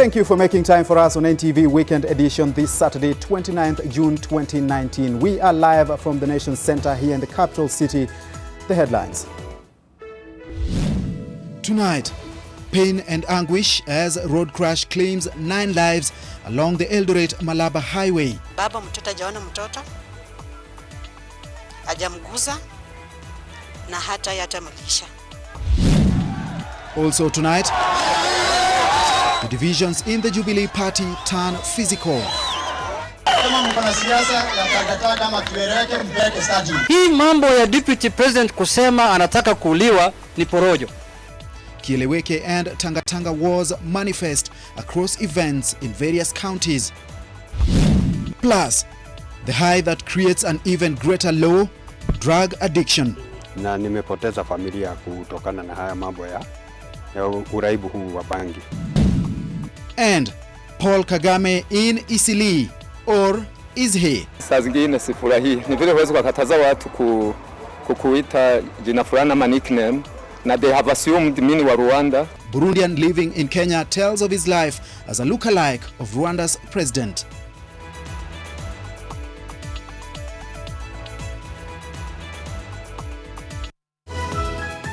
Thank you for making time for us on NTV Weekend Edition this Saturday, 29th June 2019. We are live from the nation's center here in the capital city. The headlines. Tonight, pain and anguish as road crash claims 9 lives along the Eldoret Malaba highway. Baba mtoto hajaona mtoto, hajamguza na hata yatamlisha. Also tonight, the divisions in the Jubilee party turn physical. Hii mambo ya deputy president kusema anataka kuuliwa ni porojo. Kieleweke and Tanga wars manifest across events in various counties. Plus, the high that creates an even greater low, drug addiction. Na nimepoteza familia kutokana na haya mambo ya uraibu huu wa bangi. And Paul Kagame in Isili, or is he? Saa zingine sifurahi. Ni vile huwezi kukataza watu kukuita jina fulani ama nickname, na they have assumed mimi wa Rwanda. Burundian living in Kenya tells of his life as a lookalike of Rwanda's president.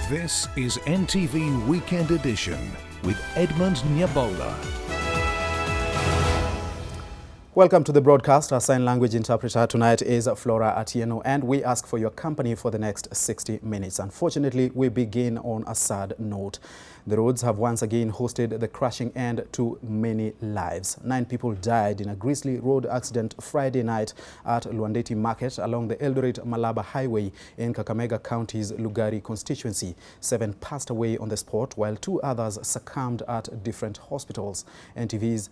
This is NTV Weekend Edition with Edmond Nyabola. Welcome to the broadcast. Our sign language interpreter tonight is Flora Atieno, and we ask for your company for the next 60 minutes. Unfortunately, we begin on a sad note. The roads have once again hosted the crashing end to many lives. 9 people died in a grisly road accident Friday night at Luandeti Market along the Eldoret Malaba highway in Kakamega County's Lugari constituency. 7 passed away on the spot, while 2 others succumbed at different hospitals. NTV's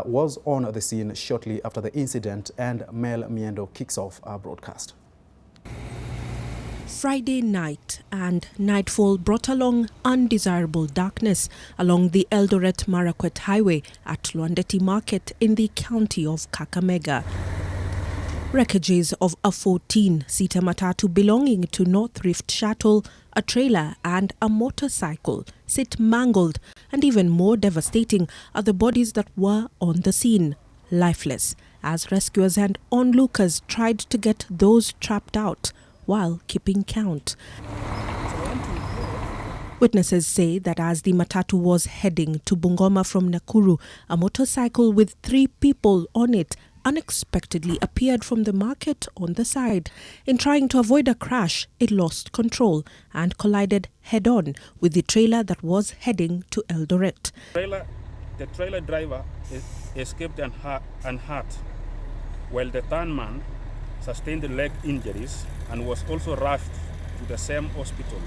was on the scene shortly after the incident, and Mel Miendo kicks off our broadcast. Friday night and nightfall brought along undesirable darkness along the Eldoret Marakwet highway at Luandeti Market in the county of Kakamega. Wreckages of a 14-seater matatu belonging to North Rift Shuttle, a trailer and a motorcycle sit mangled, and even more devastating are the bodies that were on the scene, lifeless, as rescuers and onlookers tried to get those trapped out while keeping count. Witnesses say that as the matatu was heading to Bungoma from Nakuru, a motorcycle with 3 people on it unexpectedly appeared from the market on the side. In trying to avoid a crash, it lost control and collided head-on with the trailer that was heading to Eldoret. The trailer driver escaped unhurt, while the third man sustained leg injuries and was also rushed to the same hospital.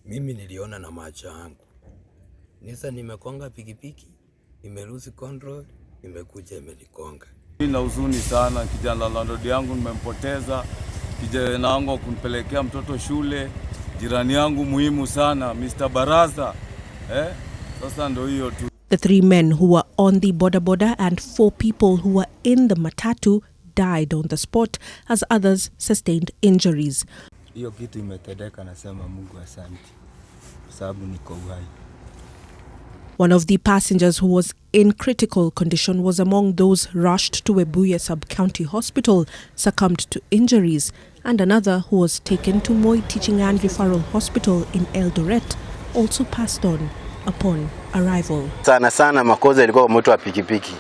Mimi niliona na macho yangu. Nisa nimekonga pikipiki, nimerusi control, nimekuja imenikonga. Nina huzuni sana, kijana landlord yangu nimempoteza, kijana wangu kunipelekea mtoto shule, jirani yangu muhimu sana, Mr. Baraza. Sasa ndio hiyo tu. The 3 men who were on the Boda and 4 people who were in the matatu died on the spot, as others sustained injuries. Hiyo kitu imetendeka, nasema Mungu asante, sababu niko uhai. One of the passengers who was in critical condition was among those rushed to Webuye Sub-County Hospital, succumbed to injuries, and another who was taken to Moi Teaching and Referral Hospital in Eldoret also passed on upon arrival. Sana makosa ilikuwa kwa mtu wa pikipiki.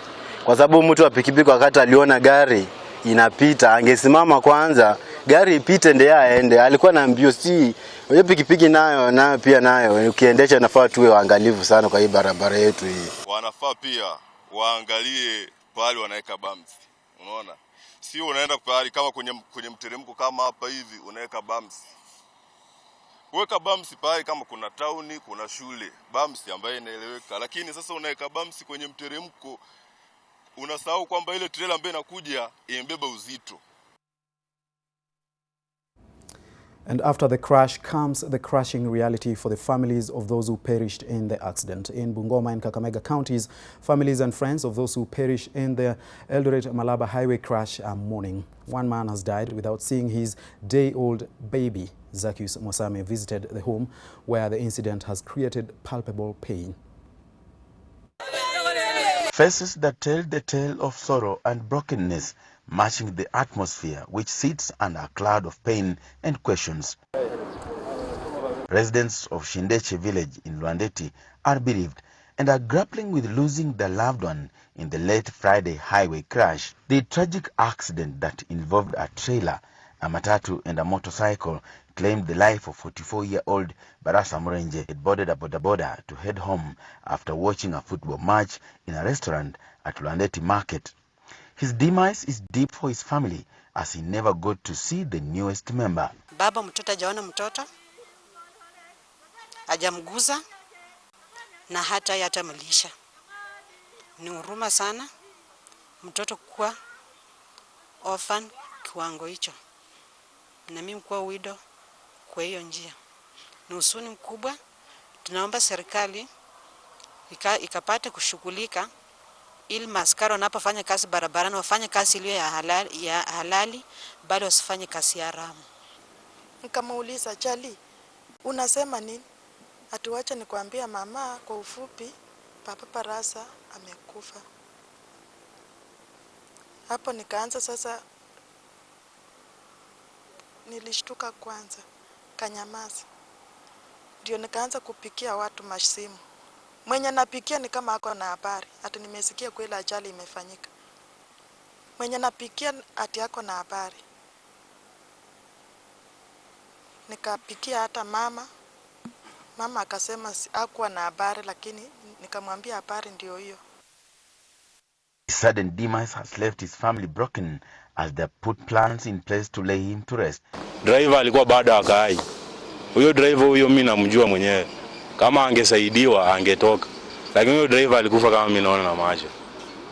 Kwa sababu mtu wa pikipiki wakati aliona gari inapita, angesimama kwanza, gari ipite ndiye aende. Alikuwa na mbio, si hiyo pikipiki nayo pia nayo ukiendesha nafaa tuwe waangalifu sana kwa hii barabara yetu hii. Wanafaa pia waangalie pale wanaweka bumps. Unaona? Sio unaenda pale kama kwenye mteremko kama hapa hivi unaweka bumps. Weka bumps pale kama kuna tauni, kuna shule, bumps ambayo inaeleweka. Lakini sasa unaweka bumps kwenye mteremko, unasahau kwamba ile trailer ambayo inakuja imebeba uzito. And after the crash comes the crushing reality for the families of those who perished in the accident. In Bungoma and Kakamega counties, families and friends of those who perished in the Eldoret Malaba highway crash are mourning. 1 man has died without seeing his day-old baby. Zacchaeus Mosame visited the home where the incident has created palpable pain. Faces that tell the tale of sorrow and brokenness, matching the atmosphere which sits under a cloud of pain and questions. Residents of Shindeche village in Lwandeti are bereaved and are grappling with losing their loved one in the late Friday highway crash. The tragic accident that involved a trailer, a matatu and a motorcycle claimed the life of 44-year-old Barasa Murenje. It boarded a Boda to head home after watching a football match in a restaurant at Lwandeti Market. His demise is deep for his family as he never got to see the newest member. Baba mtoto hajaona mtoto, hajamguza na hata yatamlisha. Ni huruma sana mtoto kuwa orphan kiwango hicho, na mimi kuwa widow kwa hiyo njia. Ni huzuni mkubwa. Tunaomba serikali ikapate kushughulika ili maskari wanapofanya kazi barabarani wafanye kazi iliyo ya halali bali wasifanye kazi haramu. Nikamuuliza, Jali, unasema nini? Atuache nikwambia mama, kwa ufupi Papa Barasa amekufa. Hapo nikaanza sasa, nilishtuka kwanza, kanyamaza. Ndio nikaanza kupikia watu masimu. Mwenye napikia ni kama hako na habari, ati nimesikia kweli ajali imefanyika. Mwenye napikia ati hako na habari. Nikapikia hata mama. Mama akasema hakuwa na habari, lakini nikamwambia habari ndio hiyo. His sudden demise has left his family broken as they put plans in place to lay him to rest. Driver alikuwa bado akai. Huyo driver huyo mimi namjua mwenyewe. Kama angesaidiwa angetoka. Lakini huyo driver alikufa kama mimi naona na macho.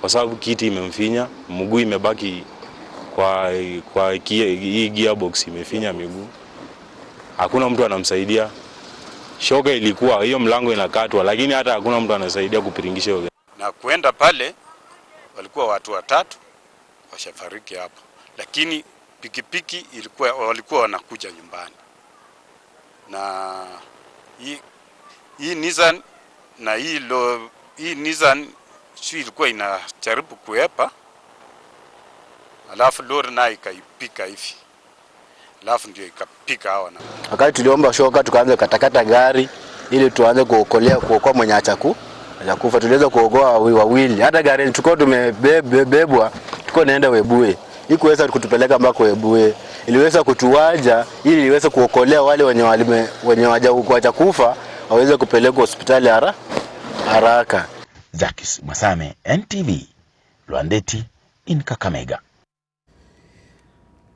Kwa sababu kiti imemfinya, mguu imebaki kwa hii gearbox imefinya miguu. Hakuna mtu anamsaidia. Shoka ilikuwa hiyo mlango inakatwa, lakini hata hakuna mtu anasaidia kupiringisha hiyo. Na kuenda pale walikuwa watu watatu washafariki hapo. Lakini pikipiki walikuwa wanakuja nyumbani. Na hii Nissan na hii Nissan ilikuwa inajaribu kuepa. Alafu lori nayo ikaipika hivi. Alafu ndio ikapika hawa na. Wakati tuliomba shoka tukaanza katakata gari ili tuanze kuokoa mwenye achakufa. Tuliweza kuokoa wawili. Hata gari tulikuwa tumebebwa, tulikuwa naenda Webuye. Ikuweza kutupeleka mpaka Webuye. Iliweza kutuwaja ili iweze kuokolea wale wenye wachakufa waweze kupelekwa hospitali haraka. Zakis Masame, NTV, Lwandeti in Kakamega.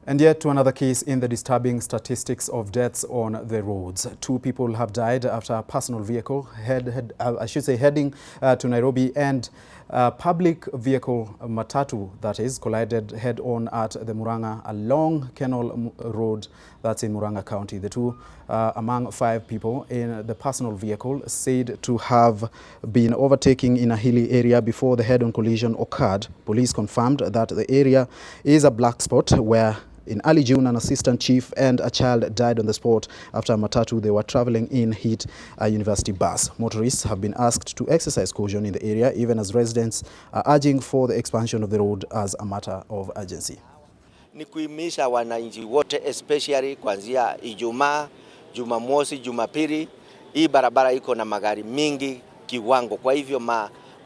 And yet to another case in the disturbing statistics of deaths on the roads. 2 people have died after a personal vehicle heading to Nairobi and a public vehicle matatu that is collided head-on at the Murang'a along Canal Road that's in Murang'a County. The two among 5 people in the personal vehicle said to have been overtaking in a hilly area before the head-on collision occurred. Police confirmed that the area is a black spot where in early June, an assistant chief and a child died on the spot after a matatu they were traveling in hit a university bus. Motorists have been asked to exercise caution in the area, even as residents are urging for the expansion of the road as a matter of urgency. Ni kuhimiza wananchi wote, especially kuanzia Ijumaa, Jumamosi, Jumapili, hii barabara iko na magari mingi kiwango. Kwa hivyo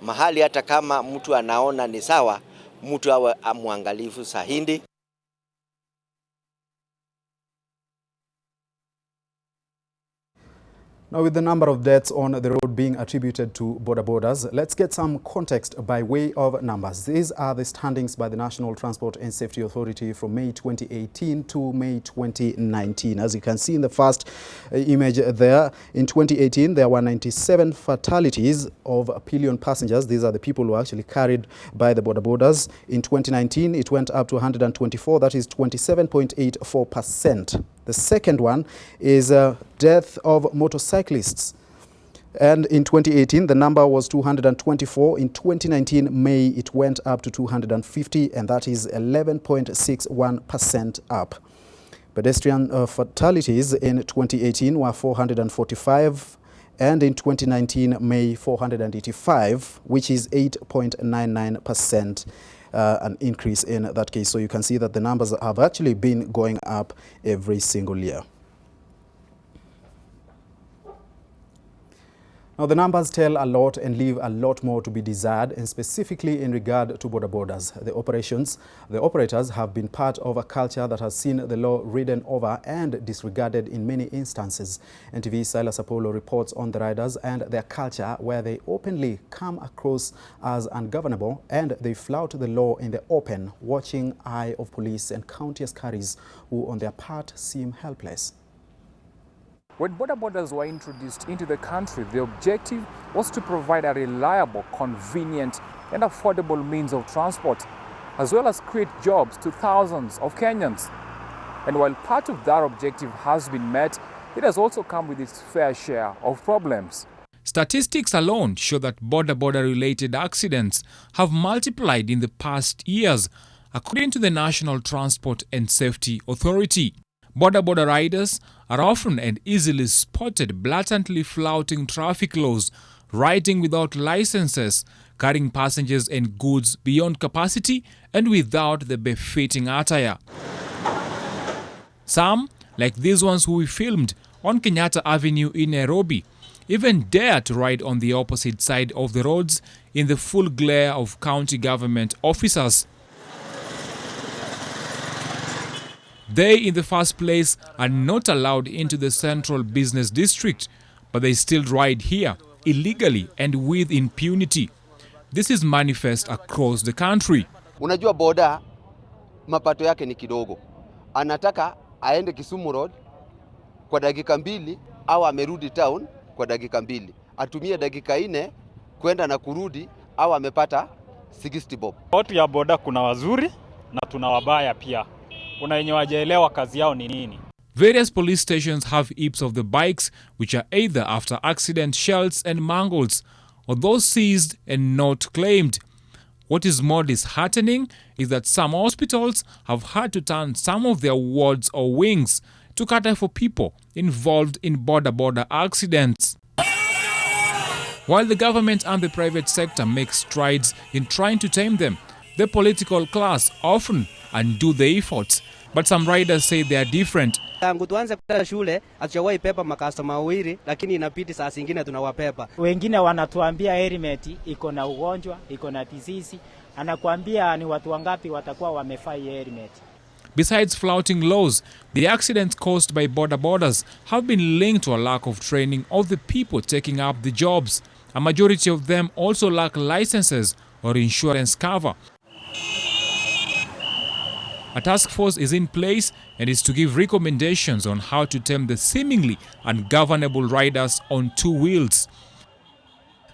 mahali hata kama mtu anaona ni sawa, mtu awe muangalifu sahindi. Now, with the number of deaths on the road being attributed to borders, let's get some context by way of numbers. These are the standings by the National Transport and Safety Authority from May 2018 to May 2019. As you can see in the first image there, in 2018 there were 97 fatalities of a billion passengers. These are the people who are actually carried by the borders. In 2019 it went up to 124, that is 27.84%. The second one is death of motorcyclists. And in 2018, the number was 224. In 2019, May, it went up to 250, and that is 11.61% up. Pedestrian fatalities in 2018 were 445, and in 2019, May 485, which is 8.99%. An increase in that case. So you can see that the numbers have actually been going up every single year. Now, the numbers tell a lot and leave a lot more to be desired, and specifically in regard to border borders. The operators have been part of a culture that has seen the law ridden over and disregarded in many instances. NTV Silas Apollo reports on the riders and their culture, where they openly come across as ungovernable and they flout the law in the open, watching eye of police and county askaris who on their part seem helpless. When border borders were introduced into the country, the objective was to provide a reliable, convenient and affordable means of transport, as well as create jobs to thousands of Kenyans. And while part of that objective has been met, it has also come with its fair share of problems. Statistics alone show that border-related accidents have multiplied in the past years, according to the National Transport and Safety Authority. Border riders are often and easily spotted blatantly flouting traffic laws, riding without licenses, carrying passengers and goods beyond capacity and without the befitting attire. Some, like these ones who we filmed on Kenyatta Avenue in Nairobi, even dare to ride on the opposite side of the roads in the full glare of county government officers. They, in the first place, are not allowed into the central business district, but they still ride here, illegally and with impunity. This is manifest across the country. Unajua Boda, mapato yake ni kidogo. Anataka aende Kisumu Road kwa dakika 2 au amerudi town kwa dakika 2. Atumie dakika 4 kwenda na kurudi au amepata 60 bob. Watu ya Boda kuna wazuri na tuna wabaya pia. Kuna wenye wajaelewa kazi yao ni nini. Various police stations have heaps of the bikes which are either after accident shells and mangles or those seized and not claimed. What is more disheartening is that some hospitals have had to turn some of their wards or wings to cater for people involved in border accidents. While the government and the private sector make strides in trying to tame them, the political class often undo the efforts, but some riders say they are different. Tangu tuanze kwenda shule hatujawahi pepa makastoma wawili, lakini inapiti saa zingine tunawapepa. Wengine wanatuambia helmet iko na ugonjwa, iko na disease, anakuambia ni watu wangapi watakuwa wamefai helmet. Besides flouting laws, the accidents caused by borders have been linked to a lack of training of the people taking up the jobs. A majority of them also lack licenses or insurance cover. A task force is in place and is to give recommendations on how to tame the seemingly ungovernable riders on 2 wheels.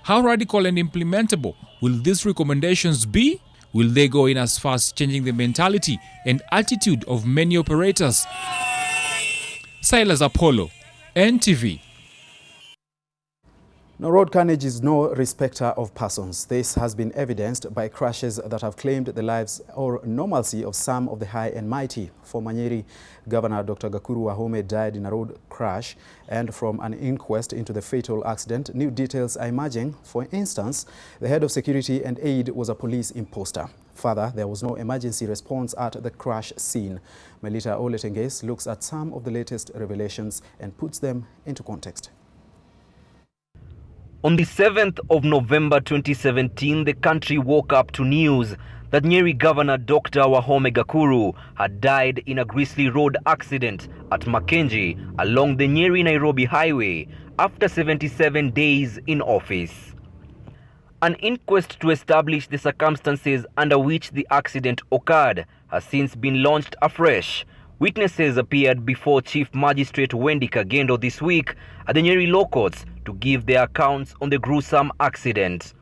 How radical and implementable will these recommendations be? Will they go in as far as changing the mentality and attitude of many operators? Silas Apollo, NTV. Now, road carnage is no respecter of persons. This has been evidenced by crashes that have claimed the lives or normalcy of some of the high and mighty. Former Nyeri Governor Dr. Gakuru Wahome died in a road crash, and from an inquest into the fatal accident, new details are emerging. For instance, the head of security and aid was a police imposter. Further, there was no emergency response at the crash scene. Melita Oletenges looks at some of the latest revelations and puts them into context. On the 7th of November 2017, the country woke up to news that Nyeri Governor Dr. Wahome Gakuru had died in a grisly road accident at Makenji along the Nyeri-Nairobi highway after 77 days in office. An inquest to establish the circumstances under which the accident occurred has since been launched afresh. Witnesses appeared before Chief Magistrate Wendy Kagendo this week at the Nyeri Law Courts to give their accounts on the gruesome accident.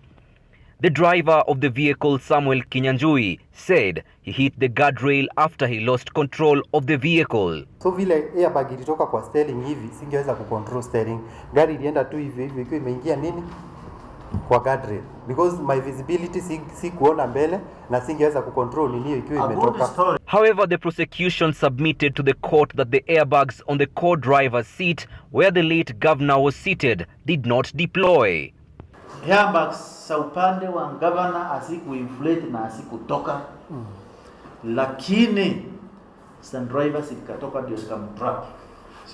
The driver of the vehicle, Samuel Kinyanjui, said he hit the guardrail after he lost control of the vehicle. So vile airbag ilitoka kwa steering hivi, singeweza kucontrol steering. Gari ilienda tu hivi ikiwa imeingia nini? kwa guardrail because my visibility si kuona mbele na singeweza kucontrol nini ikiwa imetoka. However, the prosecution submitted to the court that the airbags on the co-driver's seat where the late governor was seated did not deploy. Airbags sa upande wa governor asikuinflate na asikutoka. Lakini stand drivers ikatoka ndio zikamtrap.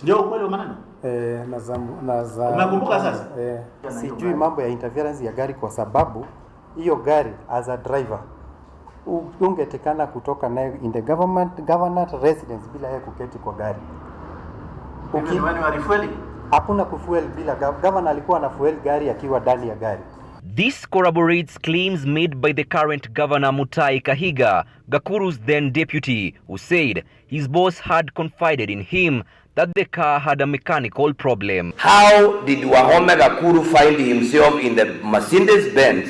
Ndio ukweli wa maneno? Umekumbuka sasa? Sijui mambo ya interference ya gari kwa sababu hiyo gari as a driver ungetekana kutoka nayo in the government residence bila yeye kuketi kwa gari. Hakuna kufuel bila governor alikuwa na fuel gari akiwa ndani ya gari. This corroborates claims made by the current governor Mutahi Kahiga, Gakuru's then deputy, who said his boss had confided in him that the car had a mechanical problem. How did Wahome Gakuru find himself in the Mercedes-Benz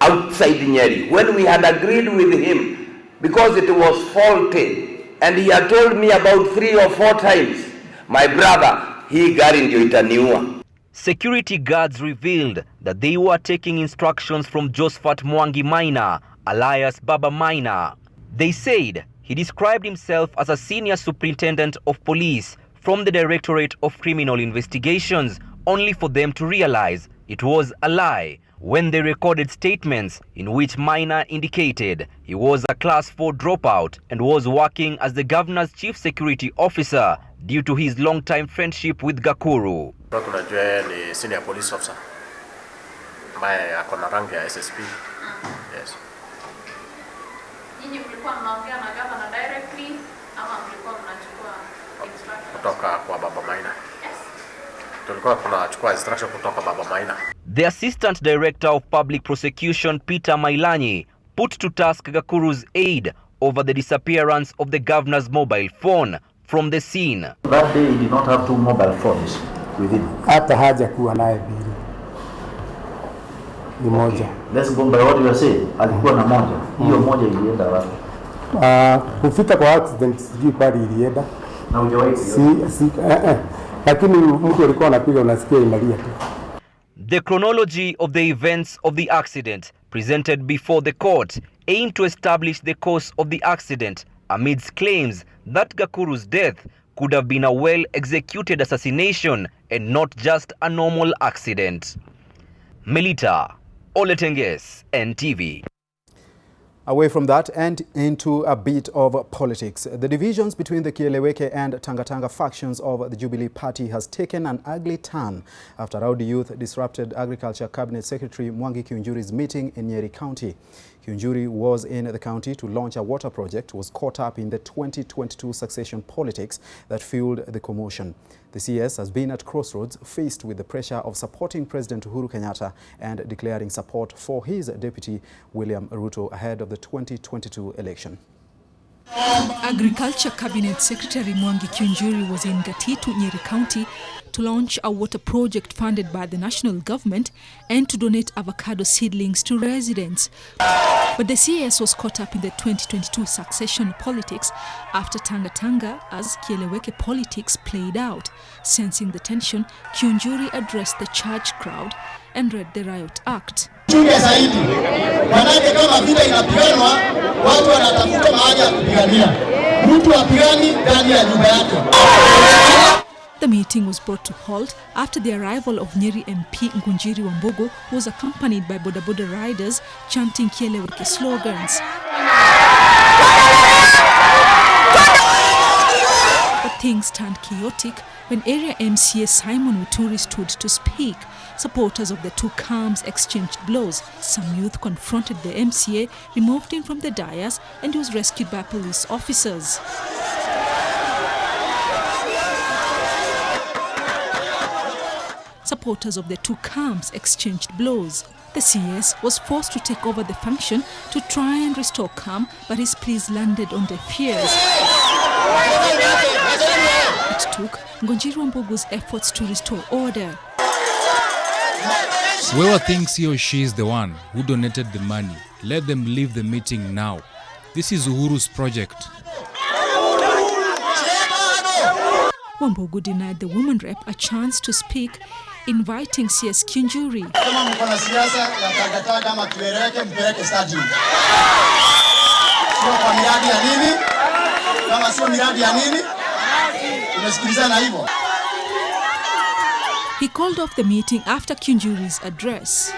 outside Nyeri when we had agreed with him because it was faulty and he had told me about 3 or 4 times, my brother, hii gari ndio itaniua. Security guards revealed that they were taking instructions from Josephat Mwangi Maina, alias Baba Maina. They said he described himself as a senior superintendent of police from the Directorate of Criminal Investigations, only for them to realize it was a lie when they recorded statements in which Maina indicated he was a class 4 dropout and was working as the governor's chief security officer due to his long-time friendship with Gakuru. Tunajua yeye ni senior police officer ambaye ako na rangi ya SSP. Yes. Nyinyi mlikuwa mnaongea na governor directly ama mlikuwa mnachukua instructions kutoka kwa Baba Maina? Yes. Tulikuwa tunachukua instruction kutoka Baba Maina. The Assistant Director of Public Prosecution, Peter Mailanyi, put to task Gakuru's aide over the disappearance of the governor's mobile phone from the scene. That day he did not have 2 mobile phones with him. Hata haja kuwa naye bili. Ni moja. Let's go by what you are saying. Alikuwa na moja. Hiyo moja ilienda wapi? Kufika kwa accident sijui pale ilienda. Na hujawahi lakini mtu alikuwa anapiga unasikia inalia tu. The chronology of the events of the accident presented before the court aimed to establish the cause of the accident amidst claims that Gakuru's death could have been a well-executed assassination and not just a normal accident. Melita Oletenges, NTV. Away from that and into a bit of politics. The divisions between the Kieleweke and Tanga factions of the Jubilee party has taken an ugly turn after rowdy youth disrupted Agriculture Cabinet Secretary Mwangi Kiunjuri's meeting in Nyeri County. Kiunjuri was in the county to launch a water project, was caught up in the 2022 succession politics that fueled the commotion. The CS has been at crossroads, faced with the pressure of supporting President Uhuru Kenyatta and declaring support for his deputy William Ruto ahead of the 2022 election. Agriculture Cabinet Secretary Mwangi Kiunjuri was in Gatitu, Nyeri County, to launch a water project funded by the national government and to donate avocado seedlings to residents. But the CS was caught up in the 2022 succession politics after Tanga as Kieleweke politics played out. Sensing the tension, Kiunjuri addressed the charged crowd and read the Riot Act. Chunge zaidi. Manake kama vile inapiganwa, watu wanatafuta mahali ya kupigania. Mtu apigani ndani ya nyumba yake. The meeting was brought to halt after the arrival of Nyeri MP Ngunjiri Wambogo, who was accompanied by Boda riders chanting Kieleweke slogans. But things turned chaotic when area MCA Simon Uturi stood to speak. Supporters of the two camps exchanged blows. Some youth confronted the MCA, removed him from the dais, and he was rescued by police officers. Supporters of the two camps exchanged blows. The CS was forced to take over the function to try and restore calm, but his pleas landed on deaf ears. It took Ngunjiri Wambogo's efforts to restore order. Whoever thinks he or she is the one who donated the money, let them leave the meeting now. This is Uhuru's project. Wambugu denied the woman rep a chance to speak, inviting CS Kinjuri. Kama mko na siasa ya tagataga ama tueleweke mpeleke stadium. Sio kwa miradi ya nini? Kama sio miradi ya nini? Tumesikilizana hivyo. He called off the meeting after Kinjuri's address.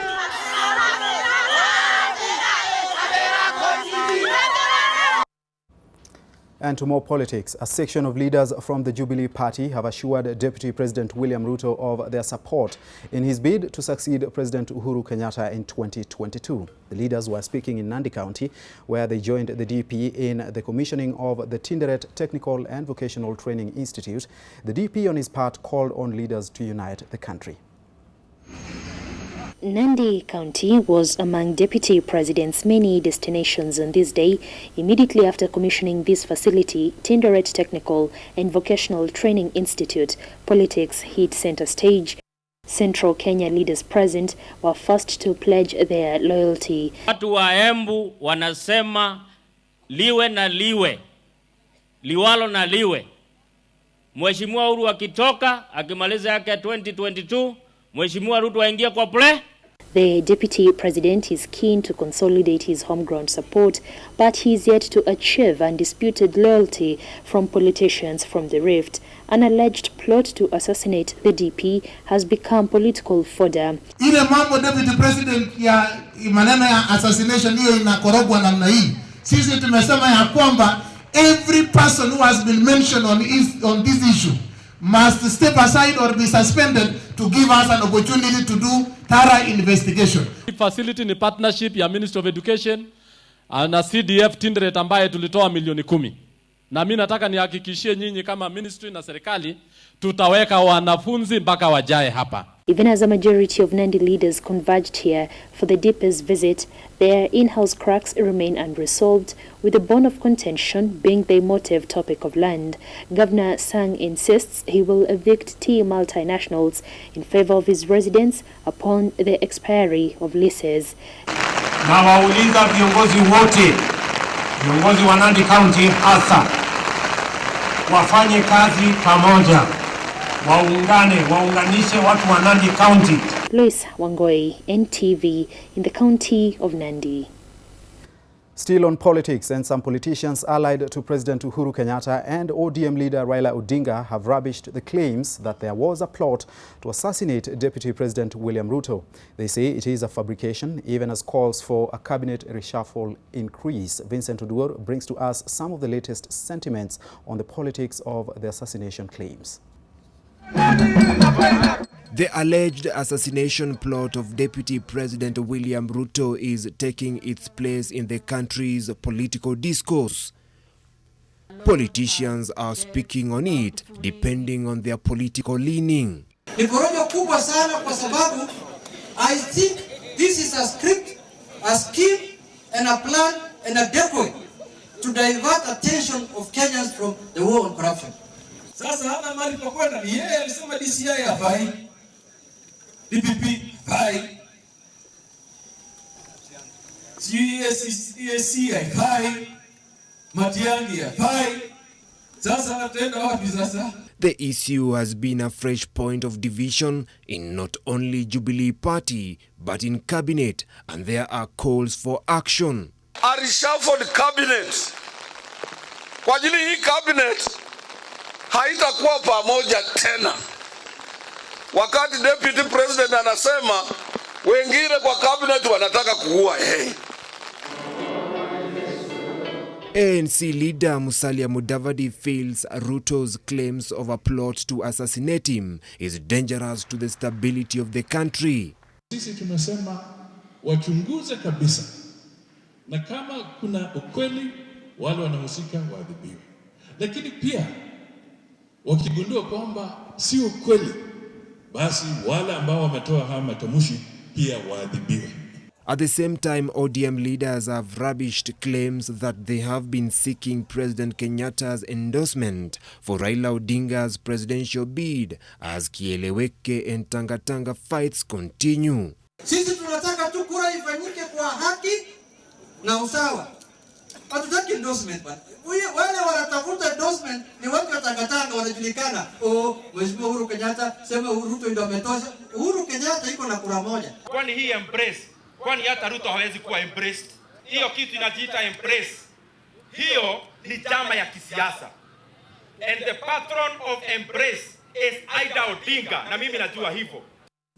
And to more politics, a section of leaders from the Jubilee party have assured Deputy President William Ruto of their support in his bid to succeed President Uhuru Kenyatta in 2022. The leaders were speaking in Nandi County, where they joined the DP in the commissioning of the Tinderet Technical and Vocational Training Institute. The DP, on his part, called on leaders to unite the country. Nandi County was among Deputy President's many destinations on this day. Immediately after commissioning this facility, Tinderet Technical and Vocational Training Institute, politics hit center stage. Central Kenya leaders present were first to pledge their loyalty. Watu wa Embu wanasema liwe na liwe, liwalo na liwe. Mheshimiwa Uhuru akitoka, akimaliza yake 2022, Mheshimiwa Ruto aingia kwa play. The Deputy President is keen to consolidate his homegrown support, but he is yet to achieve undisputed loyalty from politicians from the Rift. An alleged plot to assassinate the DP has become political fodder. Ile mambo Deputy President ya maneno ya assassination hiyo inakorogwa namna hii. Sisi tumesema ya kwamba every person who has been mentioned on this issue must step aside or be suspended to give us an opportunity to do thorough investigation. Facility ni partnership ya Ministry of Education na CDF Tinderet ambaye tulitoa milioni 10. Na mimi nataka nihakikishie nyinyi kama ministry na serikali tutaweka wanafunzi mpaka wajae hapa. Even as a majority of Nandi leaders converged here for the DP's visit, their in-house cracks remain unresolved, with the bone of contention being the emotive topic of land. Governor Sang insists he will evict T multinationals in favor of his residents upon the expiry of leases. Na wauliza viongozi wote, viongozi wa Nandi County hasa, wafanye kazi pamoja. Waunganishe watu wa Nandi County. Lois Wangoi, NTV, in the county of Nandi. Still on politics, and some politicians allied to President Uhuru Kenyatta and ODM leader Raila Odinga have rubbished the claims that there was a plot to assassinate Deputy President William Ruto. They say it is a fabrication, even as calls for a cabinet reshuffle increase. Vincent Oduor brings to us some of the latest sentiments on the politics of the assassination claims. The alleged assassination plot of Deputy President William Ruto is taking its place in the country's political discourse. Politicians are speaking on it depending on their political leaning. Ni porojo kubwa sana kwa sababu I think this is a script, a scheme and a plan and a decoy to divert attention of Kenyans from the war on corruption. Sasa hana mali kwa kwenda, yeye alisema DCI hafai, DPP hafai, CSC hafai, Matiang'i hafai. Sasa ataenda wapi sasa? The issue has been a fresh point of division in not only Jubilee party but in cabinet, and there are calls for action. A reshuffled cabinet. Kwa ajili hii cabinet haitakuwa pamoja tena. Wakati Deputy President anasema wengine kwa cabinet wanataka kuua yeye. ANC leader Musalia Mudavadi feels Ruto's claims of a plot to assassinate him is dangerous to the stability of the country. Sisi tumesema wachunguze kabisa, na kama kuna ukweli wale wanahusika waadhibiwe, lakini pia wakigundua kwamba si ukweli, basi wale ambao wametoa haya matamshi pia waadhibiwe. At the same time, ODM leaders have rubbished claims that they have been seeking President Kenyatta's endorsement for Raila Odinga's presidential bid as kieleweke and Tanga fights continue. Sisi tunataka tu kura ifanyike kwa haki na usawa. Hatutaki endorsement bana. Wale wanatafuta endorsement ni watu watakatanga wanajulikana. Oh, Mheshimiwa Uhuru Kenyatta sema Ruto ndio ametosha. Uhuru Kenyatta iko na kura moja. Kwani hii embrace? Kwani hata Ruto hawezi kuwa embraced? Hiyo kitu inajiita embrace. Hiyo ni chama ya kisiasa. And the patron of embrace is Aida Odinga. Na mimi najua hivyo.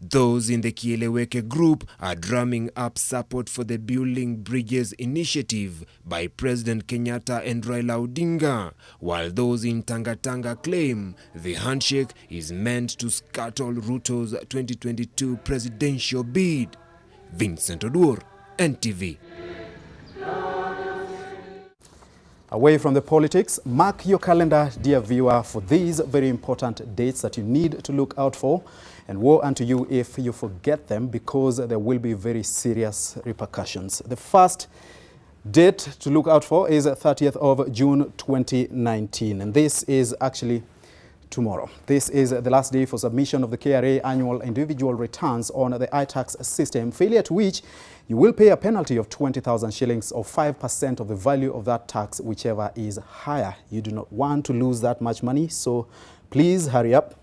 Those in the Kieleweke group are drumming up support for the Building Bridges initiative by President Kenyatta and Raila Odinga, while those in Tangatanga claim the handshake is meant to scuttle Ruto's 2022 presidential bid. Vincent Odur, NTV. Away from the politics, mark your calendar, dear viewer, for these very important dates that you need to look out for. And woe unto you if you forget them, because there will be very serious repercussions. The first date to look out for is 30th of June 2019. And this is actually tomorrow. This is the last day for submission of the KRA annual individual returns on the iTax system, failure to which you will pay a penalty of 20,000 shillings or 5% of the value of that tax, whichever is higher. You do not want to lose that much money, so please hurry up.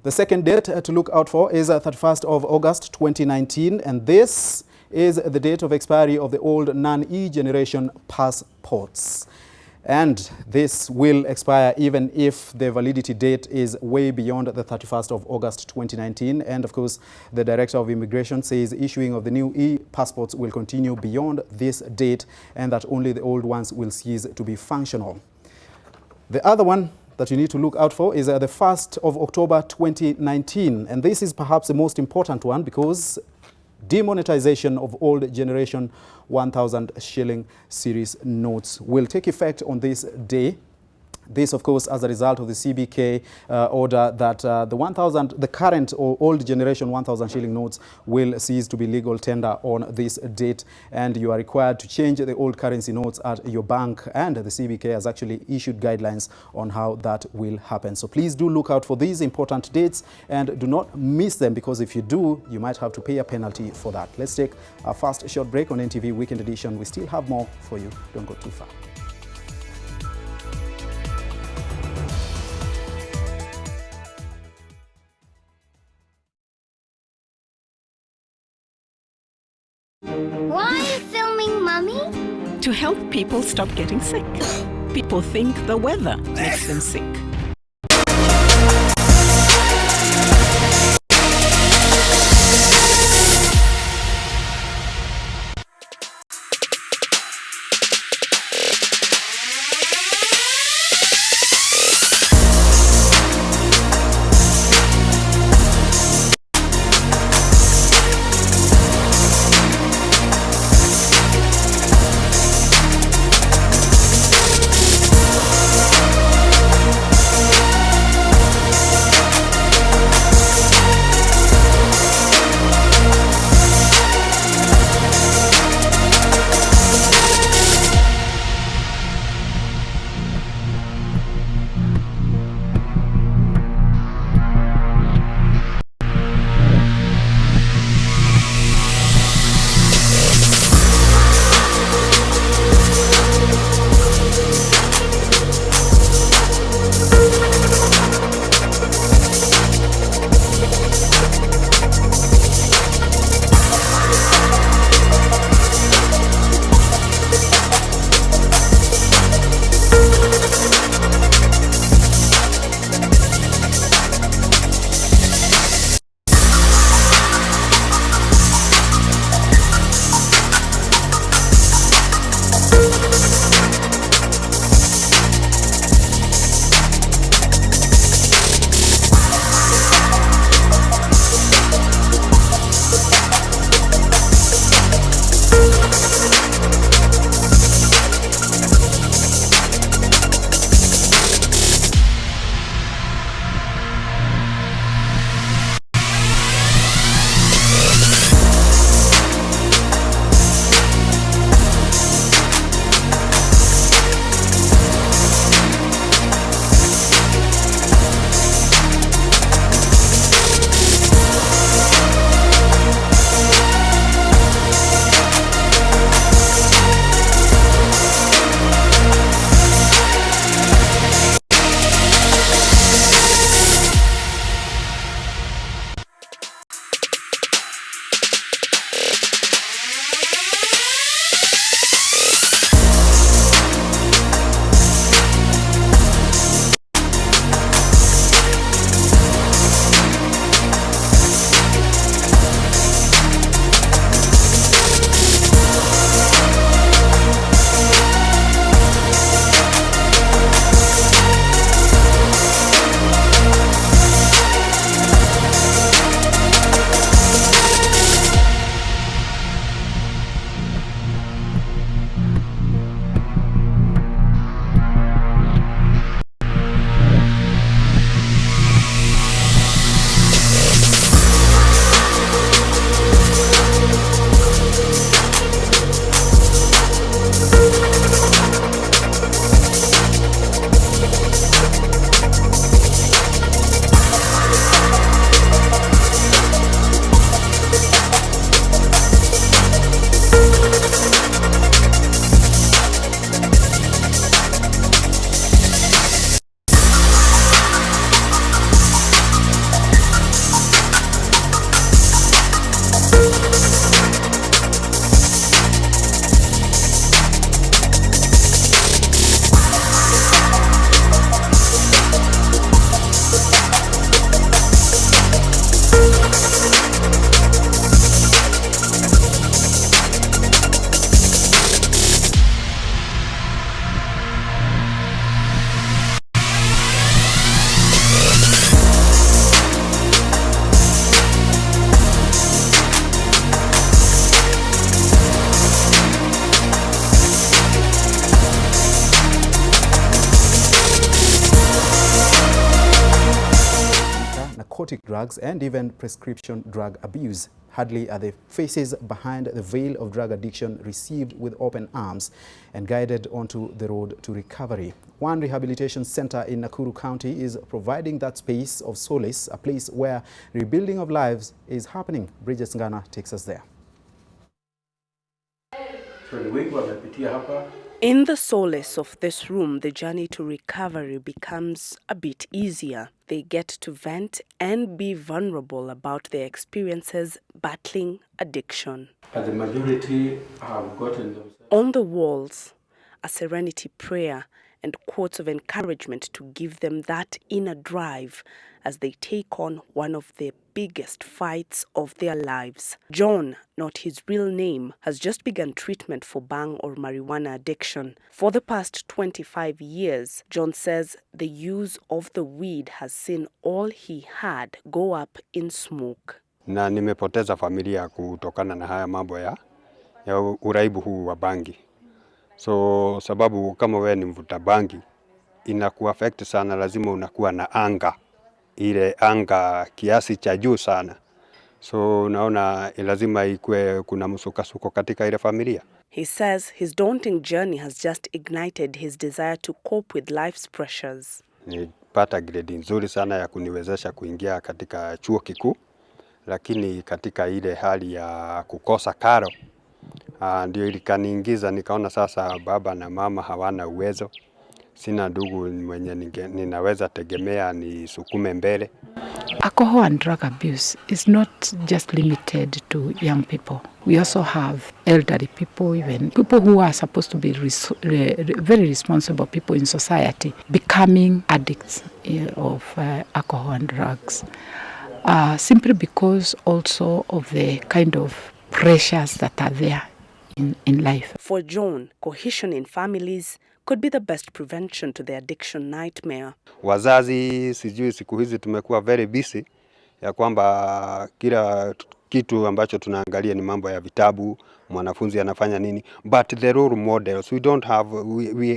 The second date to look out for is 31st of August 2019, and this is the date of expiry of the old non-E generation passports. And this will expire even if the validity date is way beyond the 31st of August 2019. And of course, the Director of Immigration says issuing of the new e-passports will continue beyond this date, and that only the old ones will cease to be functional. The other one that you need to look out for is the 1st of October 2019. And this is perhaps the most important one, because demonetization of old generation 1,000 shilling series notes will take effect on this day. This, of course, as a result of the CBK order that the current or old generation 1,000 shilling notes will cease to be legal tender on this date, and you are required to change the old currency notes at your bank, and the CBK has actually issued guidelines on how that will happen. So please do look out for these important dates and do not miss them, because if you do, you might have to pay a penalty for that. Let's take our first short break on NTV Weekend Edition. We still have more for you. Don't go too far. Why are you filming, Mummy? To help people stop getting sick. People think the weather makes them sick. narcotic drugs, and even prescription drug abuse. Hardly are the faces behind the veil of drug addiction received with open arms and guided onto the road to recovery. One rehabilitation center in Nakuru County is providing that space of solace, a place where rebuilding of lives is happening. Bridget Ngana takes us there. In the solace of this room, the journey to recovery becomes a bit easier. They get to vent and be vulnerable about their experiences battling addiction. But the majority have gotten themselves. On the walls, a serenity prayer and quotes of encouragement to give them that inner drive as they take on one of the biggest fights of their lives. John, not his real name, has just begun treatment for bang or marijuana addiction. For the past 25 years, John says the use of the weed has seen all he had go up in smoke. Na nimepoteza familia kutokana na haya mambo ya uraibu huu wa bangi. So sababu kama wewe ni mvuta bangi inakuaffect sana, lazima unakuwa na anga, ile anga kiasi cha juu sana. So unaona lazima ikue kuna msukasuko katika ile familia. He says his daunting journey has just ignited his desire to cope with life's pressures. Nilipata grade nzuri sana ya kuniwezesha kuingia katika chuo kikuu, lakini katika ile hali ya kukosa karo ndio ilikaniingiza, nikaona sasa baba na mama hawana uwezo. Sina ndugu mwenye ninaweza tegemea ni sukume mbele. Alcohol and drug abuse is not just limited to young people. We also have elderly people, even people who are supposed to be very responsible people in society, becoming addicts of alcohol and drugs. Simply because also of the kind of pressures that are there in life. For John, cohesion in families could be the best prevention to the addiction nightmare. Wazazi sijui siku hizi tumekuwa very busy ya kwamba kila kitu ambacho tunaangalia ni mambo ya vitabu, mwanafunzi anafanya nini, but the role models we don't have,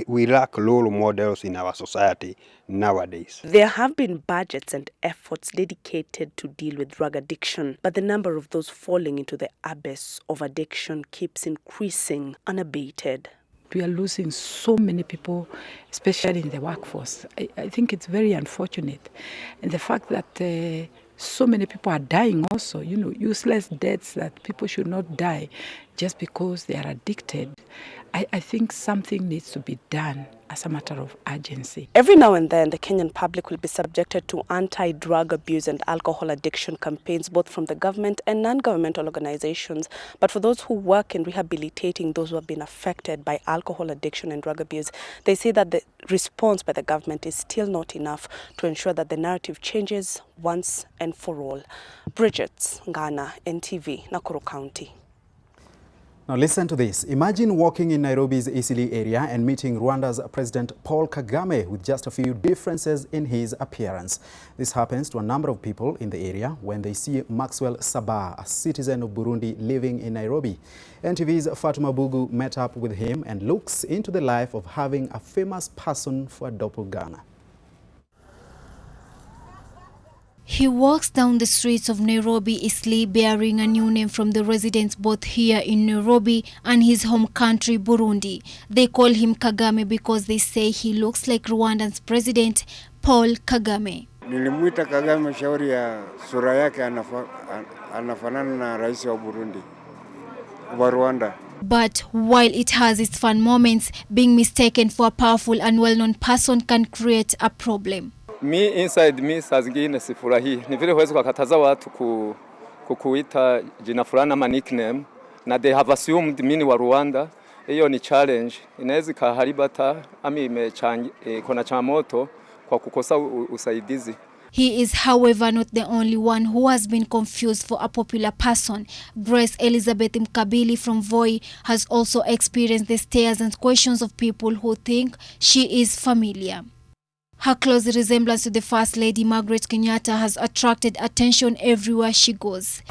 we lack role models in our society nowadays. There have been budgets and efforts dedicated to deal with drug addiction, but the number of those falling into the abyss of addiction keeps increasing unabated. We are losing so many people, especially in the workforce. I think it's very unfortunate. And the fact that so many people are dying also, useless deaths that people should not die just because they are addicted. I think something needs to be done as a matter of urgency. Every now and then, the Kenyan public will be subjected to anti-drug abuse and alcohol addiction campaigns, both from the government and non-governmental organizations. But for those who work in rehabilitating those who have been affected by alcohol addiction and drug abuse, they say that the response by the government is still not enough to ensure that the narrative changes once and for all. Bridget Ngana, NTV, Nakuru County. Now listen to this. Imagine walking in Nairobi's Eastleigh area and meeting Rwanda's President Paul Kagame with just a few differences in his appearance. This happens to a number of people in the area when they see Maxwell Sabah, a citizen of Burundi living in Nairobi. NTV's Fatuma Bugu met up with him and looks into the life of having a famous person for a doppelganger. He walks down the streets of Nairobi Eastleigh bearing a new name from the residents both here in Nairobi and his home country, Burundi. They call him Kagame because they say he looks like Rwanda's President Paul Kagame. Nilimuita Kagame shauri ya sura yake anafanana na rais wa Burundi, wa Rwanda. But while it has its fun moments, being mistaken for a powerful and well-known person can create a problem. Me inside me saa zingine sifurahi. Ni vile huwezi kukataza watu kukuita jina fulani ama nickname na they have assumed mimi ni wa Rwanda. Hiyo ni challenge. Inaweza kaharibu hata kuna changamoto kwa kukosa usaidizi. He is, however, not the only one who has been confused for a popular person. Grace Elizabeth Mkabili from Voi has also experienced the stares and questions of people who think she is familiar. Her close resemblance to the First Lady Margaret Kenyatta has attracted attention everywhere she goes.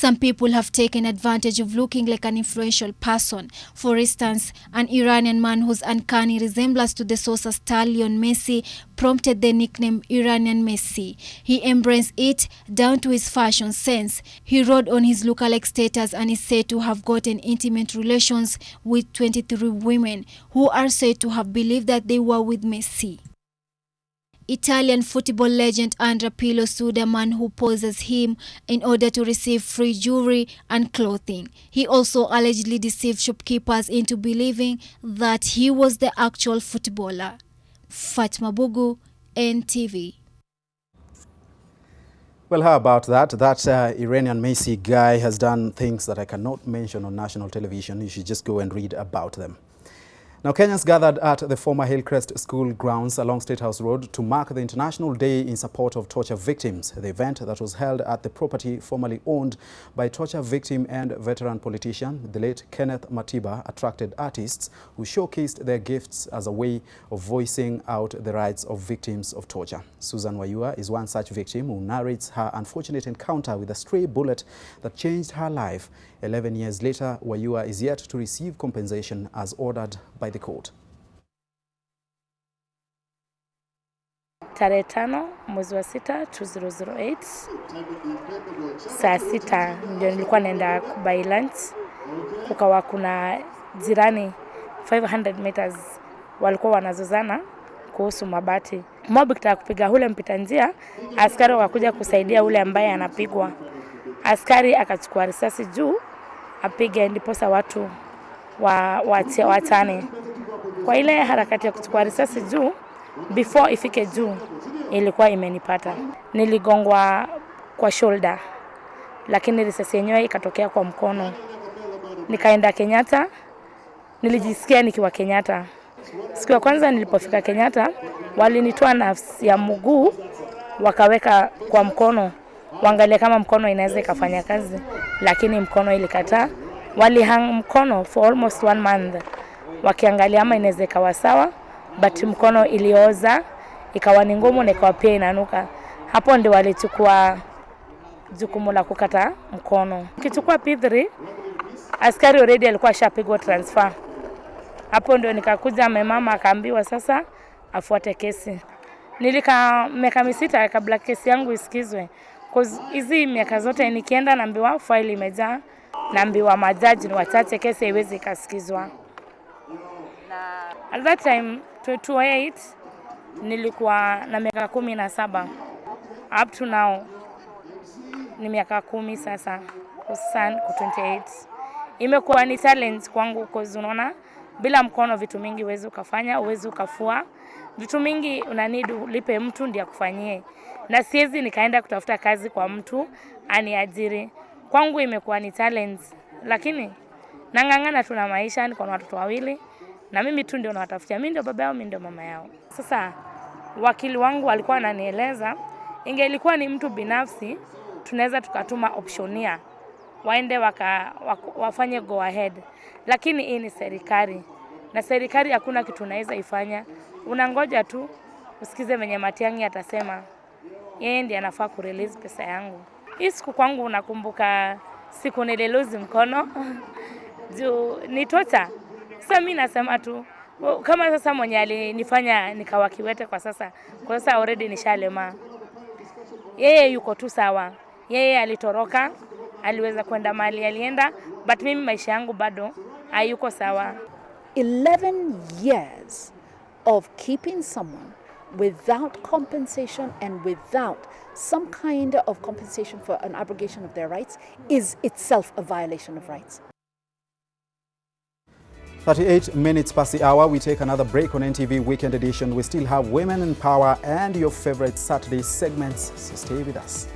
Some people have taken advantage of looking like an influential person. For instance, an Iranian man whose uncanny resemblance to the saucer star Lionel Messi prompted the nickname Iranian Messi. He embraced it down to his fashion sense. He rode on his lookalike status and is said to have gotten intimate relations with 23 women who are said to have believed that they were with Messi. Italian football legend Andrea Pirlo sued a man who poses him in order to receive free jewelry and clothing. He also allegedly deceived shopkeepers into believing that he was the actual footballer. Fatma Bugu, NTV. Well, how about that? That Iranian Messi guy has done things that I cannot mention on national television. You should just go and read about them. Now, Kenyans gathered at the former Hillcrest School grounds along State House Road to mark the International Day in support of torture victims. The event that was held at the property formerly owned by torture victim and veteran politician, the late Kenneth Matiba, attracted artists who showcased their gifts as a way of voicing out the rights of victims of torture. Susan Wayua is one such victim who narrates her unfortunate encounter with a stray bullet that changed her life. 11 years later, Wayua is yet to receive compensation as ordered by the court. Tarehe 5 mwezi wa 6 2008 saa 6 ndio nilikuwa naenda kubuy lunch. Kukawa kuna jirani 500 meters walikuwa wanazozana kuhusu mabati. Mob kitaka kupiga ule mpita njia, askari wakakuja kusaidia ule ambaye anapigwa. Askari akachukua risasi juu apige ndiposa watu watane. Kwa ile harakati ya kuchukua risasi juu, before ifike juu ilikuwa imenipata. Niligongwa kwa shoulder, lakini risasi yenyewe ikatokea kwa mkono. Nikaenda Kenyatta, nilijisikia nikiwa Kenyatta. Siku ya kwanza nilipofika Kenyatta, walinitoa nafsi ya mguu wakaweka kwa mkono. Waangalia kama mkono inaweza ikafanya kazi, lakini mkono ilikataa. Walihang mkono for almost 1 month. Wakiangalia ama inaweza ikawa sawa, but mkono ilioza, ikawa ni ngumu na ikawa pia inanuka. Hapo ndio walichukua jukumu la kukata mkono. Kichukua P3, askari already alikuwa ashapigwa transfer. Hapo ndio nikakuja mama akaambiwa sasa afuate kesi. Nilika miaka 6 kabla kesi yangu isikizwe. Cause hizi miaka zote nikienda naambiwa file imejaa, naambiwa majaji ni wachache, kesi haiwezi kasikizwa. At that time 2008 nilikuwa na miaka 17. Up to now ni miaka 10 sasa, hususan ku 28. Imekuwa ni challenge kwangu cause unaona bila mkono vitu mingi huwezi ukafanya, huwezi ukafua. Vitu mingi unanidi ulipe mtu ndiye akufanyie. Na siwezi nikaenda kutafuta kazi kwa mtu aniajiri. Kwangu imekuwa ni challenge, lakini nang'ang'ana tu na maisha. Niko na watoto 2 na mimi tu ndio nawatafutia. Mimi ndio baba yao, mimi ndio mama yao. Sasa wakili wangu alikuwa ananieleza ingelikuwa ni mtu binafsi tunaweza tukatuma optionia waende wafanye go ahead, lakini hii ni serikali na serikali hakuna kitu unaweza ifanya. Unangoja tu usikize venye Matiang'i atasema yeye ndiye anafaa ku release pesa yangu. Hii siku kwangu unakumbuka siku nililuzi mkono juu ni torture. Sasa mimi nasema tu kama sasa mwenye alinifanya nikawa kiwete kwa sasa already nishalema. Yeye yuko tu sawa. Yeye alitoroka, aliweza kwenda mali alienda, but mimi maisha yangu bado hayuko sawa. 11 years of keeping someone without compensation and without some kind of compensation for an abrogation of their rights is itself a violation of rights. 38 minutes past the hour. We take another break on NTV Weekend Edition. We still have Women in Power and your favorite Saturday segments, so stay with us.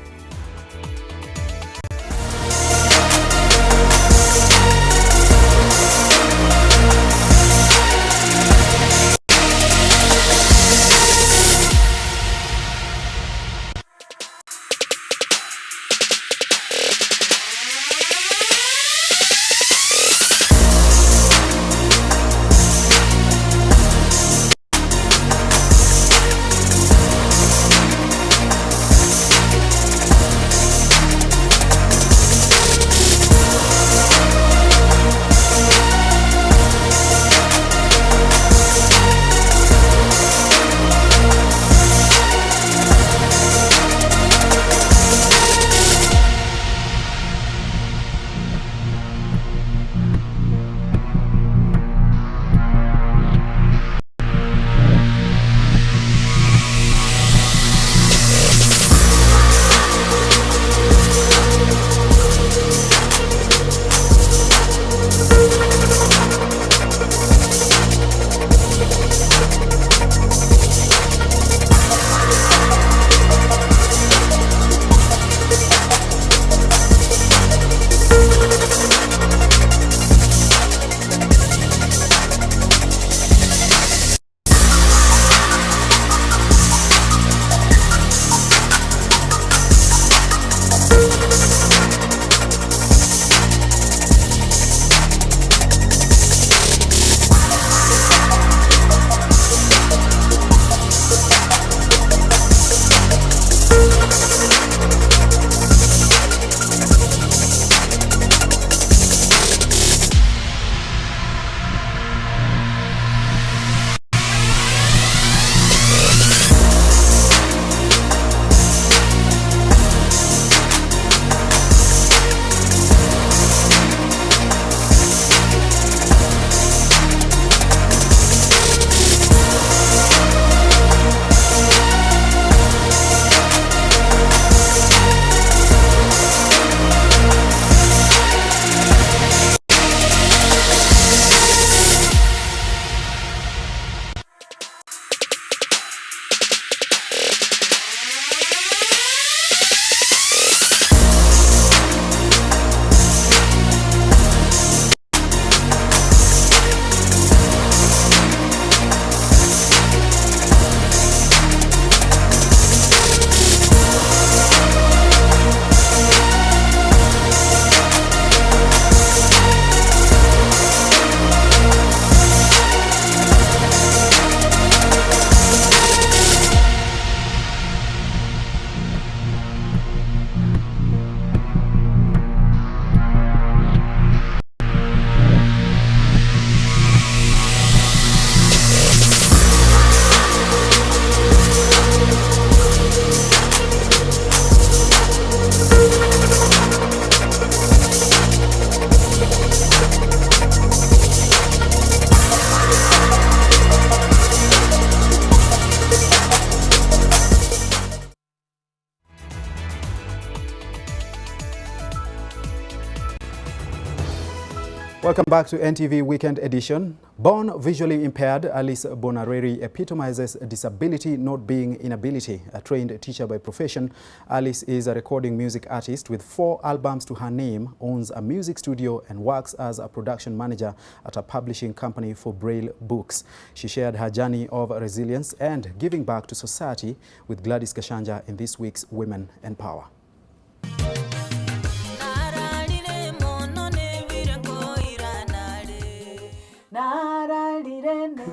Welcome back to NTV Weekend Edition. Born visually impaired, Alice Bonareri epitomizes disability not being inability. A trained teacher by profession, Alice is a recording music artist with 4 albums to her name, owns a music studio and works as a production manager at a publishing company for Braille books. She shared her journey of resilience and giving back to society with Gladys Gashanja in this week's Women and Power.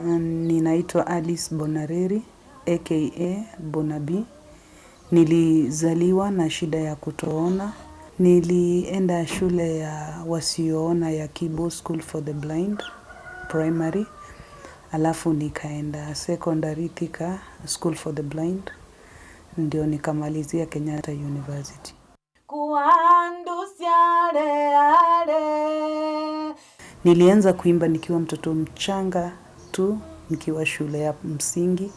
Ninaitwa Alice Bonareri aka Bonabi. Nilizaliwa na shida ya kutoona. Nilienda shule ya wasioona ya Kibo School for the Blind primary. Alafu nikaenda secondary Thika School for the Blind. Ndio nikamalizia Kenyatta University. Nilianza kuimba nikiwa mtoto mchanga tu, nikiwa shule ya msingi.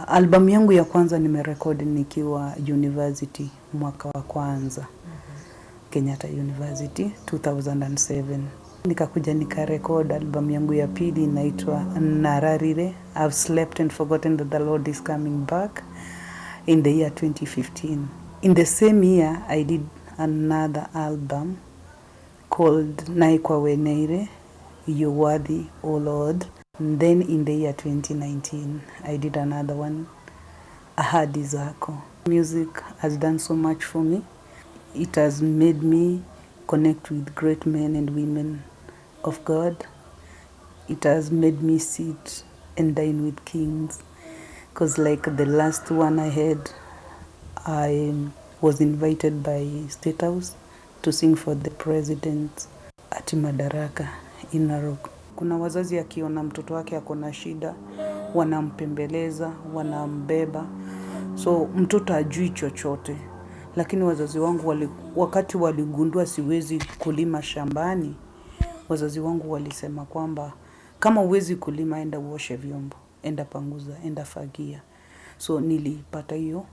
Album yangu ya kwanza nimerekodi nikiwa university mwaka wa kwanza. Kenyatta University 2007. Nikakuja nikarekodi album yangu ya pili inaitwa Nararire, I've Slept and Forgotten That the Lord is Coming Back in the year 2015. In the same year I did another album called Naikwa Weneire, You're Worthy, O Lord. And then in the year 2019, I did another one, Ahadi Zako. Music has done so much for me. It has made me connect with great men and women of God. It has made me sit and dine with kings. Because like the last one I had, I was invited by State House to sing for the president at Madaraka in Narok. Kuna wazazi akiona mtoto wake akona shida, wanampembeleza, wanambeba. So mtoto hajui chochote. Lakini wazazi wangu wakati waligundua siwezi kulima shambani, wazazi wangu walisema kwamba kama huwezi kulima enda uoshe vyombo, enda panguza, enda fagia. So nilipata hiyo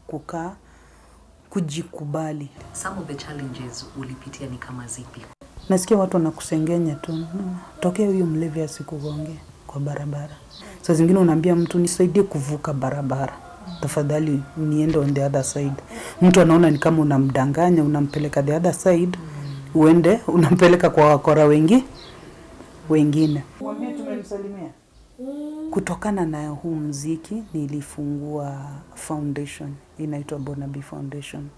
kukaa kujikubali. Some of the challenges ulipitia ni kama zipi? Nasikia watu wanakusengenya tu. Tokea huyu mlevi asikugonge kwa barabara. Saa zingine unaambia mtu nisaidie kuvuka barabara. Tafadhali niende on the other side. Mtu anaona ni kama unamdanganya, unampeleka the other side. Uende unampeleka kwa wakora wengine. Mwambie tumemsalimia. Kutokana na huu muziki nilifungua foundation inaitwa Bonabi Foundation.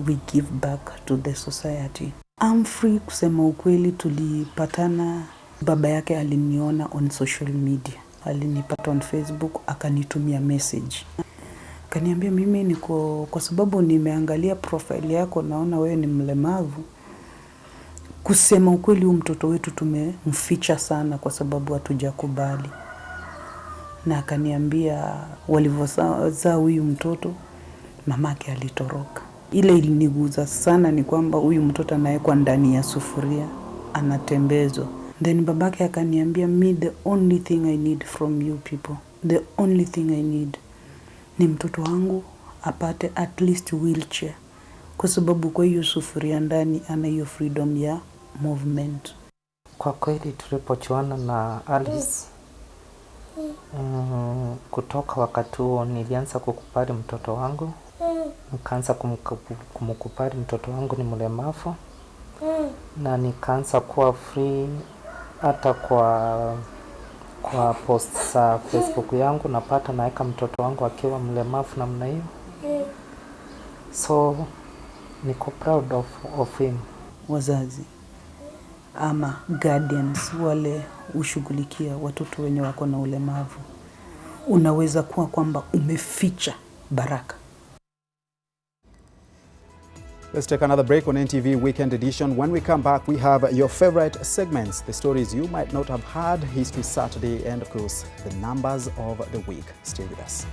We give back to the society. I'm free kusema ukweli, tulipatana, baba yake aliniona on social media. Alinipata on Facebook, akanitumia message. Kaniambia mimi niko, kwa sababu nimeangalia profile yako naona wewe ni mlemavu. Kusema ukweli huyu mtoto wetu tumemficha sana kwa sababu hatujakubali. Na akaniambia walivyozaa huyu mtoto mamake alitoroka. Ile iliniguza sana ni kwamba huyu mtoto anawekwa ndani ya sufuria, anatembezwa. Then babake akaniambia me the only thing I need from you people, the only thing I need ni mtoto wangu apate at least wheelchair. Kwa sababu kwa hiyo sufuria ndani ana hiyo freedom ya movement. Kwa kweli tulipochuana na Alice, kutoka wakati huo nilianza kukubali mtoto wangu. Nikaanza kumkubali mtoto wangu ni mlemavu. Na nikaanza kuwa free hata kwa post za Facebook yangu napata naeka mtoto wangu akiwa mlemavu namna hiyo. So niko proud of him. Wazazi ama guardians wale ushughulikia watoto wenye wako na ulemavu, unaweza kuwa kwamba umeficha baraka. Let's take another break on NTV Weekend Edition. When we come back, we have your favorite segments, the stories you might not have heard, History Saturday, and of course, the numbers of the week. Stay with us.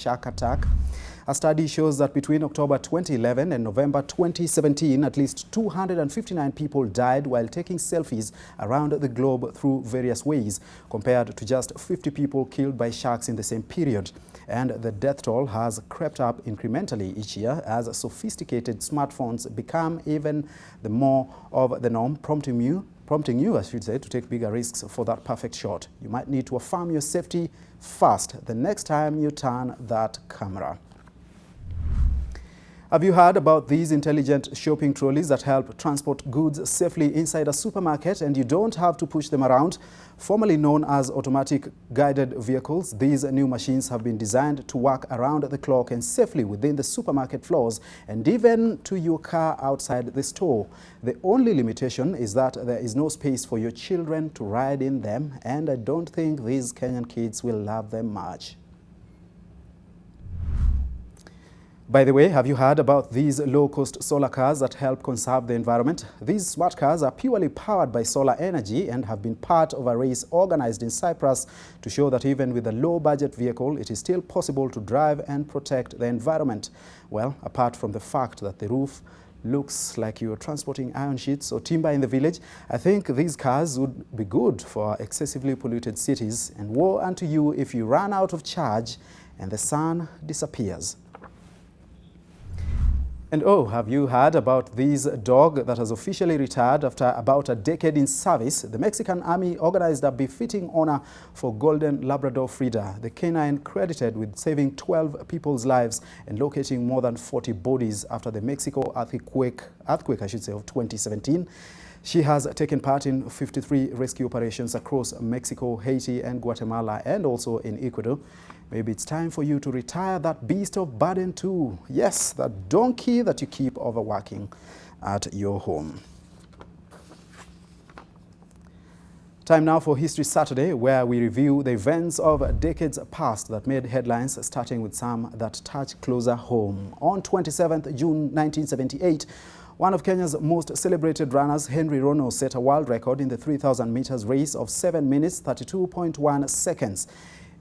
shark attack. A study shows that between October 2011 and November 2017, at least 259 people died while taking selfies around the globe through various ways, compared to just 50 people killed by sharks in the same period. And the death toll has crept up incrementally each year as sophisticated smartphones become even the more of the norm, prompting you, I should say, to take bigger risks for that perfect shot. You might need to affirm your safety fast the next time you turn that camera. Have you heard about these intelligent shopping trolleys that help transport goods safely inside a supermarket and you don't have to push them around? Formerly known as automatic guided vehicles, these new machines have been designed to work around the clock and safely within the supermarket floors and even to your car outside the store. The only limitation is that there is no space for your children to ride in them, and I don't think these Kenyan kids will love them much. By the way, have you heard about these low-cost solar cars that help conserve the environment? These smart cars are purely powered by solar energy and have been part of a race organized in Cyprus to show that even with a low-budget vehicle, it is still possible to drive and protect the environment. Well, apart from the fact that the roof looks like you're transporting iron sheets or timber in the village, I think these cars would be good for excessively polluted cities. And woe unto you if you run out of charge and the sun disappears. And oh, have you heard about this dog that has officially retired after about a decade in service? The Mexican Army organized a befitting honor for Golden Labrador Frida, the canine credited with saving 12 people's lives and locating more than 40 bodies after the Mexico earthquake of 2017. She has taken part in 53 rescue operations across Mexico, Haiti, and Guatemala, and also in Ecuador. Maybe it's time for you to retire that beast of burden too. Yes, that donkey that you keep overworking at your home. Time now for History Saturday, where we review the events of decades past that made headlines, starting with some that touch closer home. On 27th June 1978, one of Kenya's most celebrated runners, Henry Rono, set a world record in the 3,000 meters race of 7 minutes 32.1 seconds.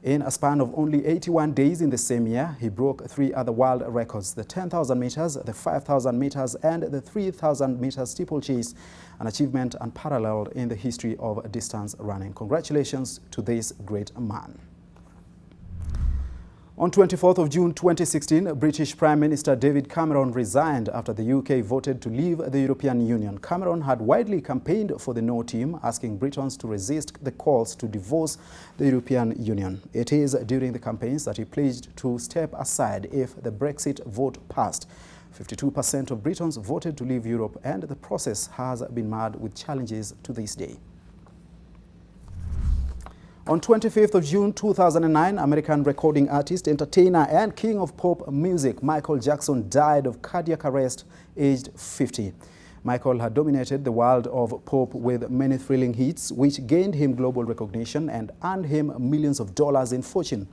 In a span of only 81 days in the same year, he broke 3 other world records: the 10,000 meters, the 5,000 meters, and the 3,000 meters steeplechase, an achievement unparalleled in the history of distance running. Congratulations to this great man. On 24th of June 2016, British Prime Minister David Cameron resigned after the UK voted to leave the European Union. Cameron had widely campaigned for the No team, asking Britons to resist the calls to divorce the European Union. It is during the campaigns that he pledged to step aside if the Brexit vote passed. 52% of Britons voted to leave Europe, and the process has been marred with challenges to this day. On 25th of June 2009, American recording artist, entertainer, and king of pop music Michael Jackson died of cardiac arrest, aged 50. Michael had dominated the world of pop with many thrilling hits, which gained him global recognition and earned him millions of dollars in fortune.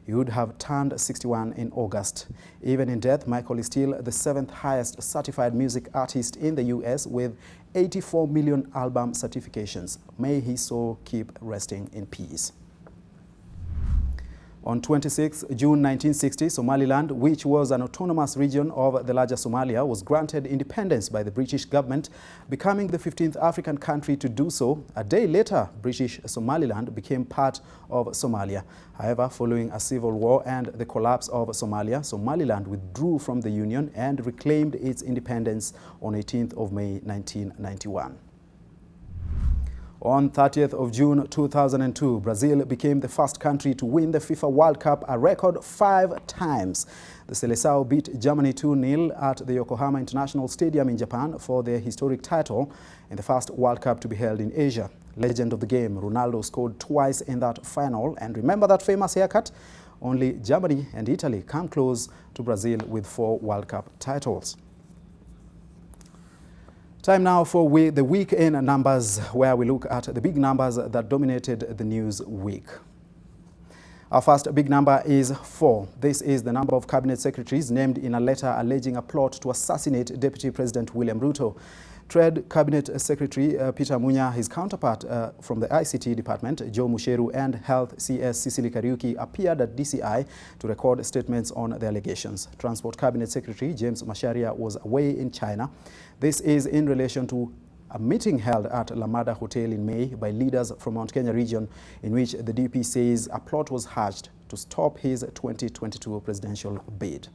He would have turned 61 in August. Even in death, Michael is still the 7th highest certified music artist in the US with 84 million album certifications. May his soul keep resting in peace. On 26 June 1960, Somaliland, which was an autonomous region of the larger Somalia, was granted independence by the British government, becoming the 15th African country to do so. A day later, British Somaliland became part of Somalia. However, following a civil war and the collapse of Somalia, Somaliland withdrew from the Union and reclaimed its independence on 18th of May 1991. On 30th of June 2002, Brazil became the first country to win the FIFA World Cup a record 5 times. The Seleção beat Germany 2-0 at the Yokohama International Stadium in Japan for their historic title in the first World Cup to be held in Asia. Legend of the game, Ronaldo scored twice in that final, and remember that famous haircut? Only Germany and Italy come close to Brazil with 4 World Cup titles. Time now for the week in numbers, where we look at the big numbers that dominated the news week. Our first big number is 4. This is the number of cabinet secretaries named in a letter alleging a plot to assassinate Deputy President William Ruto. Trade Cabinet Secretary Peter Munya, his counterpart from the ICT department, Joe Musheru, and Health CS Cicely Kariuki appeared at DCI to record statements on the allegations. Transport Cabinet Secretary James Macharia was away in China. This is in relation to a meeting held at Lamada Hotel in May by leaders from Mount Kenya region, in which the DP says a plot was hatched to stop his 2022 presidential bid.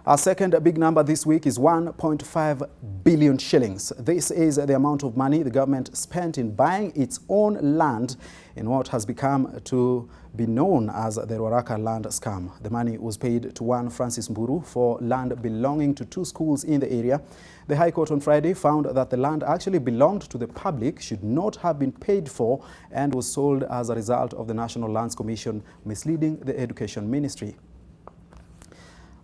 Our second big number this week is 1.5 billion shillings. This is the amount of money the government spent in buying its own land in what has become to be known as the Ruaraka land scam. The money was paid to one Francis Mburu for land belonging to 2 schools in the area. The High Court on Friday found that the land actually belonged to the public, should not have been paid for, and was sold as a result of the National Lands Commission misleading the Education Ministry.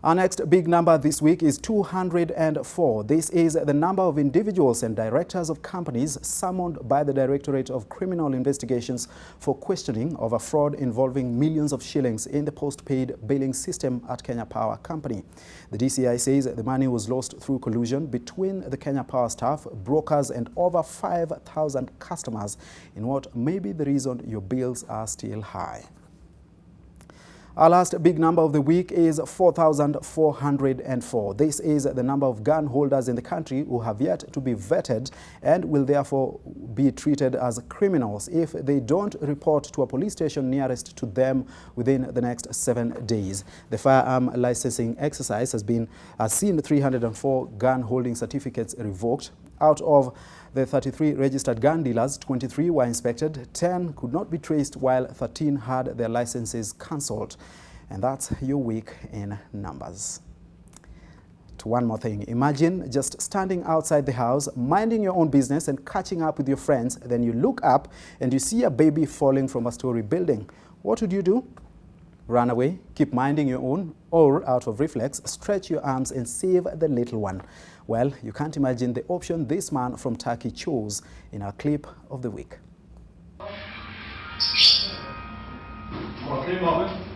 Our next big number this week is 204. This is the number of individuals and directors of companies summoned by the Directorate of Criminal Investigations for questioning of a fraud involving millions of shillings in the post-paid billing system at Kenya Power Company. The DCI says the money was lost through collusion between the Kenya Power staff, brokers, and over 5,000 customers in what may be the reason your bills are still high. Our last big number of the week is 4,404. This is the number of gun holders in the country who have yet to be vetted and will therefore be treated as criminals if they don't report to a police station nearest to them within the next 7 days. The firearm licensing exercise has seen 304 gun holding certificates revoked. Out of the 33 registered gun dealers, 23 were inspected, 10 could not be traced, while 13 had their licenses cancelled. And that's your week in numbers. To one more thing, imagine just standing outside the house, minding your own business and catching up with your friends. Then you look up and you see a baby falling from a story building. What would you do? Run away, keep minding your own, or out of reflex, stretch your arms and save the little one. Well, you can't imagine the option this man from Turkey chose in our clip of the week. Okay, Moment.